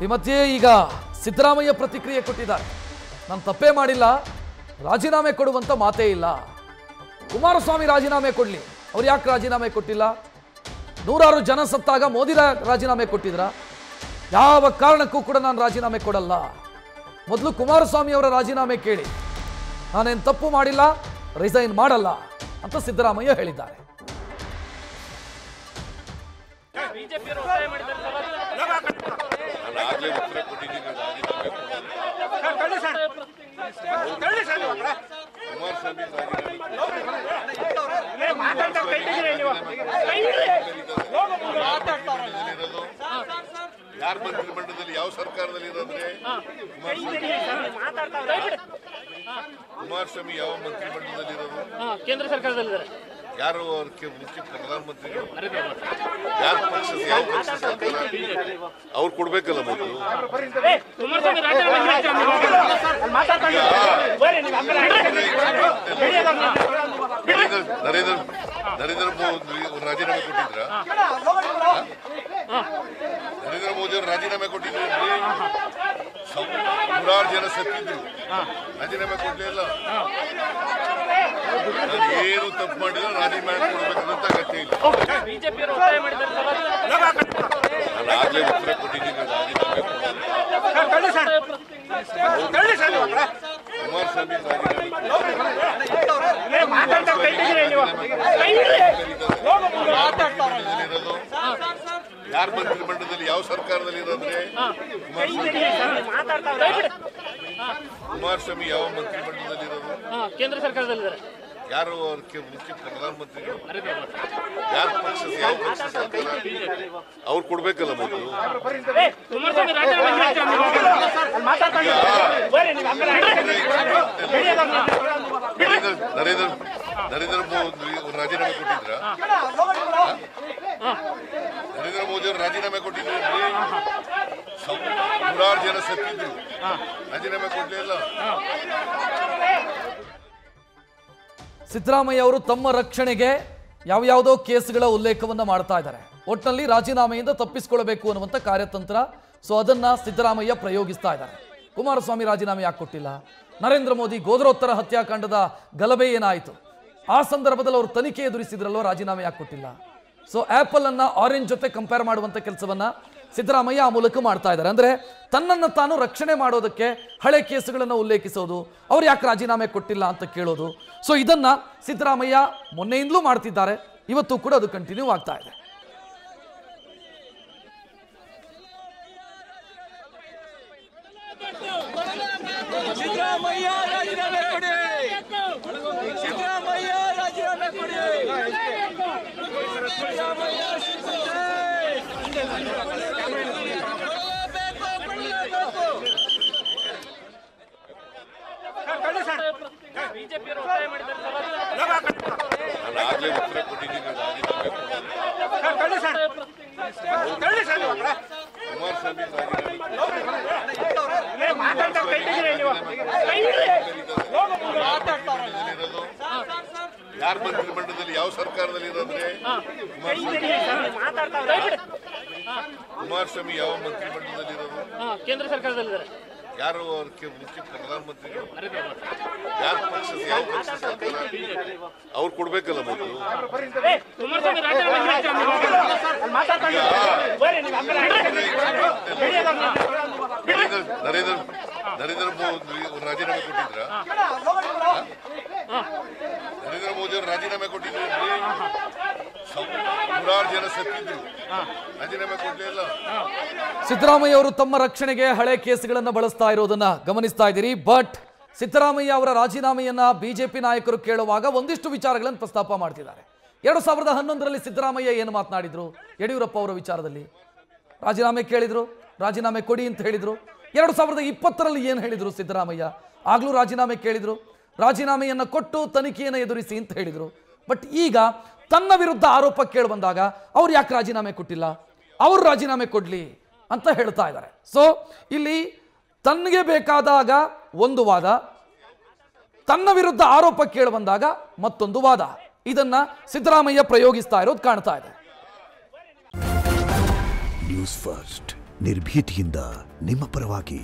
ಈ ಮಧ್ಯೆ ಈಗ ಸಿದ್ದರಾಮಯ್ಯ ಪ್ರತಿಕ್ರಿಯೆ ಕೊಟ್ಟಿದ್ದಾರೆ. ನಾನು ತಪ್ಪೇ ಮಾಡಿಲ್ಲ, ರಾಜೀನಾಮೆ ಕೊಡುವಂತ ಮಾತೇ ಇಲ್ಲ. ಕುಮಾರಸ್ವಾಮಿ ರಾಜೀನಾಮೆ ಕೊಡಲಿ, ಅವ್ರು ಯಾಕೆ ರಾಜೀನಾಮೆ ಕೊಟ್ಟಿಲ್ಲ? ನೂರಾರು ಜನ ಸತ್ತಾಗ ಮೋದಿ ರಾಜೀನಾಮೆ ಕೊಟ್ಟಿದ್ರ? ಯಾವ ಕಾರಣಕ್ಕೂ ಕೂಡ ನಾನು ರಾಜೀನಾಮೆ ಕೊಡಲ್ಲ. ಮೊದಲು ಕುಮಾರಸ್ವಾಮಿ ಅವರ ರಾಜೀನಾಮೆ ಕೇಳಿ, ನಾನೇನು ತಪ್ಪು ಮಾಡಿಲ್ಲ, ರಿಸೈನ್ ಮಾಡಲ್ಲ ಅಂತ ಸಿದ್ದರಾಮಯ್ಯ ಹೇಳಿದ್ದಾರೆ. ಯಾರು ಮಂತ್ರಿಮಂಡಲದಲ್ಲಿ ಯಾವ ಸರ್ಕಾರದಲ್ಲಿ ಇರೋದ್ರೆ ಕುಮಾರಸ್ವಾಮಿ ಯಾವ ಮಂತ್ರಿಮಂಡಲದಲ್ಲಿ ಇರೋದು? ಕೇಂದ್ರ ಸರ್ಕಾರದಲ್ಲಿ ಯಾರು ಮುಖ್ಯ ಪ್ರಧಾನಮಂತ್ರಿಗಳು? ಯಾರ ಪಕ್ಷದ ಯಾವ ಪಕ್ಷ ಸರ್ಕಾರ ಅವ್ರು ಕೊಡ್ಬೇಕಲ್ಲ ಮೊದಲು. ನರೇಂದ್ರ ಮೋದಿ ಅವರು ರಾಜೀನಾಮೆ ಕೊಟ್ಟಿದ್ರ? ನರೇಂದ್ರ ಮೋದಿ ಅವರು ರಾಜೀನಾಮೆ ಕೊಟ್ಟಿದ್ರು. ನೂರಾರು ಜನ ಸತ್ತಿದ್ರು, ರಾಜೀನಾಮೆ ಕೊಡ್ಲಿಲ್ಲ. ಏನು ತಪ್ಪು ಮಾಡಿದ್ರೆ ರಾಜೀನಾಮೆ ಕೊಡ್ಬೇಕಂತ ಅಗತ್ಯ ಇಲ್ಲ. ನಾನು ಆಗ್ಲೇ ಉತ್ತರ ಕೊಟ್ಟಿದ್ದೀನಿ. ರಾಜೀನಾಮೆ ಕುಮಾರಸ್ವಾಮಿ ಯಾರು ಮಂತ್ರಿಮಂಡಲದಲ್ಲಿ ಯಾವ ಸರ್ಕಾರದಲ್ಲಿ ಇರೋದ್ರೆ ಕುಮಾರಸ್ವಾಮಿ ಯಾವ ಮಂತ್ರಿಮಂಡಲದಲ್ಲಿ ಇರೋದು? ಕೇಂದ್ರ ಸರ್ಕಾರದಲ್ಲಿ ಯಾರು ಮುಖ್ಯ ಪ್ರಧಾನಮಂತ್ರಿಗಳು? ಯಾರ ಪಕ್ಷದ ಯಾವ ಪಕ್ಷ ಸರ್ಕಾರ ಅವ್ರು ಕೊಡ್ಬೇಕಲ್ಲ ಮೊದಲು. ನರೇಂದ್ರ ಮೋದಿ ಅವರು ರಾಜೀನಾಮೆ ಕೊಟ್ಟಿದ್ರ? ನರೇಂದ್ರ ಮೋದಿ ಅವರು ರಾಜೀನಾಮೆ ಕೊಟ್ಟಿದ್ರು. ನೂರಾರು ಜನ ಸತ್ತಿದ್ರು, ರಾಜೀನಾಮೆ ಕೊಡ್ಲಿಲ್ಲ. ಸಿದ್ದರಾಮಯ್ಯ ಅವರು ತಮ್ಮ ರಕ್ಷಣೆಗೆ ಯಾವ್ಯಾವುದೋ ಕೇಸ್ಗಳ ಉಲ್ಲೇಖವನ್ನ ಮಾಡ್ತಾ ಇದ್ದಾರೆ. ಒಟ್ಟಿನಲ್ಲಿ ರಾಜೀನಾಮೆಯಿಂದ ತಪ್ಪಿಸಿಕೊಳ್ಳಬೇಕು ಅನ್ನುವಂಥ ಕಾರ್ಯತಂತ್ರ. ಸೊ ಅದನ್ನ ಸಿದ್ದರಾಮಯ್ಯ ಪ್ರಯೋಗಿಸ್ತಾ ಇದ್ದಾರೆ. ಕುಮಾರಸ್ವಾಮಿ ರಾಜೀನಾಮೆ ಯಾಕೆ ಕೊಟ್ಟಿಲ್ಲ? ನರೇಂದ್ರ ಮೋದಿ ಗೋದ್ರೋತ್ತರ ಹತ್ಯಾಕಾಂಡದ ಗಲಭೆ ಏನಾಯಿತು? ಆ ಸಂದರ್ಭದಲ್ಲಿ ಅವರು ತನಿಖೆ ಎದುರಿಸಿದ್ರಲ್ವ, ರಾಜೀನಾಮೆ ಯಾಕೆ ಕೊಟ್ಟಿಲ್ಲ? ಸೊ ಆಪಲ್ ಅನ್ನ ಆರೆಂಜ್ ಜೊತೆ ಕಂಪೇರ್ ಮಾಡುವಂಥ ಕೆಲಸವನ್ನ ಸಿದ್ದರಾಮಯ್ಯ ಆ ಮೂಲಕ ಮಾಡ್ತಾ ಇದ್ದಾರೆ. ಅಂದರೆ ತನ್ನನ್ನು ತಾನು ರಕ್ಷಣೆ ಮಾಡೋದಕ್ಕೆ ಹಳೆ ಕೇಸುಗಳನ್ನು ಉಲ್ಲೇಖಿಸೋದು, ಅವ್ರು ಯಾಕೆ ರಾಜೀನಾಮೆ ಕೊಟ್ಟಿಲ್ಲ ಅಂತ ಕೇಳೋದು. ಸೊ ಇದನ್ನ ಸಿದ್ದರಾಮಯ್ಯ ಮೊನ್ನೆಯಿಂದಲೂ ಮಾಡ್ತಿದ್ದಾರೆ, ಇವತ್ತು ಕೂಡ ಅದು ಕಂಟಿನ್ಯೂ ಆಗ್ತಾ ಇದೆ. ಸಿದ್ದರಾಮಯ್ಯ ರಾಜೀನಾಮೆ ಕೊಡಿ, ಸಿದ್ದರಾಮಯ್ಯ ರಾಜೀನಾಮೆ ಕೊಡಿ, ನಾನು ಆಗ್ಲೇ ಉತ್ತರ ಕೊಟ್ಟಿದ್ದೀನಿ. ಕುಮಾರಸ್ವಾಮಿ ಯಾರು ಮಂತ್ರಿಮಂಡಲದಲ್ಲಿ ಯಾವ ಸರ್ಕಾರದಲ್ಲಿ ಇರೋದ್ರೆ ಕುಮಾರಸ್ವಾಮಿ ಯಾವ ಮಂತ್ರಿಮಂಡಲದಲ್ಲಿ ಇರೋದು? ಕೇಂದ್ರ ಸರ್ಕಾರದಲ್ಲಿ ಯಾರು ಮುಖ್ಯ ಪ್ರಧಾನಮಂತ್ರಿಗಳು? ಯಾರ ಪಕ್ಷದ ಯಾವ ಪಕ್ಷ ಸರ್ಕಾರ ಅವ್ರು ಕೊಡ್ಬೇಕಲ್ಲ ಮೊದಲು. ನರೇಂದ್ರ ಮೋದಿ ಅವರು ರಾಜೀನಾಮೆ ಕೊಟ್ಟಿದ್ರ? ನರೇಂದ್ರ ಮೋದಿ ಅವರು ರಾಜೀನಾಮೆ ಕೊಟ್ಟಿದ್ರು. ನೂರಾರು ಜನ ಸತ್ತಿದ್ರು, ರಾಜೀನಾಮೆ ಕೊಡ್ಲಿಲ್ಲ. ಸಿದ್ದರಾಮಯ್ಯ ಅವರು ತಮ್ಮ ರಕ್ಷಣೆಗೆ ಹಳೆ ಕೇಸುಗಳನ್ನು ಬಳಸ್ತಾ ಇರೋದನ್ನ ಗಮನಿಸ್ತಾ ಇದ್ದೀರಿ. ಬಟ್ ಸಿದ್ದರಾಮಯ್ಯ ಅವರ ರಾಜೀನಾಮೆಯನ್ನ ಬಿಜೆಪಿ ನಾಯಕರು ಕೇಳುವಾಗ ಒಂದಿಷ್ಟು ವಿಚಾರಗಳನ್ನು ಪ್ರಸ್ತಾಪ ಮಾಡ್ತಿದ್ದಾರೆ. 2011ರಲ್ಲಿ ಸಿದ್ದರಾಮಯ್ಯ ಏನು ಮಾತನಾಡಿದ್ರು ಯಡಿಯೂರಪ್ಪ ಅವರ ವಿಚಾರದಲ್ಲಿ? ರಾಜೀನಾಮೆ ಕೇಳಿದ್ರು, ರಾಜೀನಾಮೆ ಕೊಡಿ ಅಂತ ಹೇಳಿದ್ರು. 2020ರಲ್ಲಿ ಏನು ಹೇಳಿದ್ರು ಸಿದ್ದರಾಮಯ್ಯ? ಆಗ್ಲೂ ರಾಜೀನಾಮೆ ಕೇಳಿದ್ರು, ರಾಜೀನಾಮೆಯನ್ನು ಕೊಟ್ಟು ತನಿಖೆಯನ್ನು ಎದುರಿಸಿ ಅಂತ ಹೇಳಿದ್ರು. ಬಟ್ ಈಗ ತನ್ನ ವಿರುದ್ಧ ಆರೋಪ ಕೇಳಿ ಬಂದಾಗ ಅವ್ರು ಯಾಕೆ ರಾಜೀನಾಮೆ ಕೊಟ್ಟಿಲ್ಲ, ಅವರು ರಾಜೀನಾಮೆ ಕೊಡ್ಲಿ ಅಂತ ಹೇಳ್ತಾ ಇದ್ದಾರೆ. ಸೊ ಇಲ್ಲಿ ತನಗೆ ಬೇಕಾದಾಗ ಒಂದು ವಾದ, ತನ್ನ ವಿರುದ್ಧ ಆರೋಪ ಕೇಳಿ ಬಂದಾಗ ಮತ್ತೊಂದು ವಾದ. ಇದನ್ನ ಸಿದ್ದರಾಮಯ್ಯ ಪ್ರಯೋಗಿಸ್ತಾ ಇರೋದು ಕಾಣ್ತಾ ಇದೆ. ನ್ಯೂಸ್ ಫಸ್ಟ್ ನಿರ್ಭೀತಿಯಿಂದ ನಿಮ್ಮ ಪರವಾಗಿ.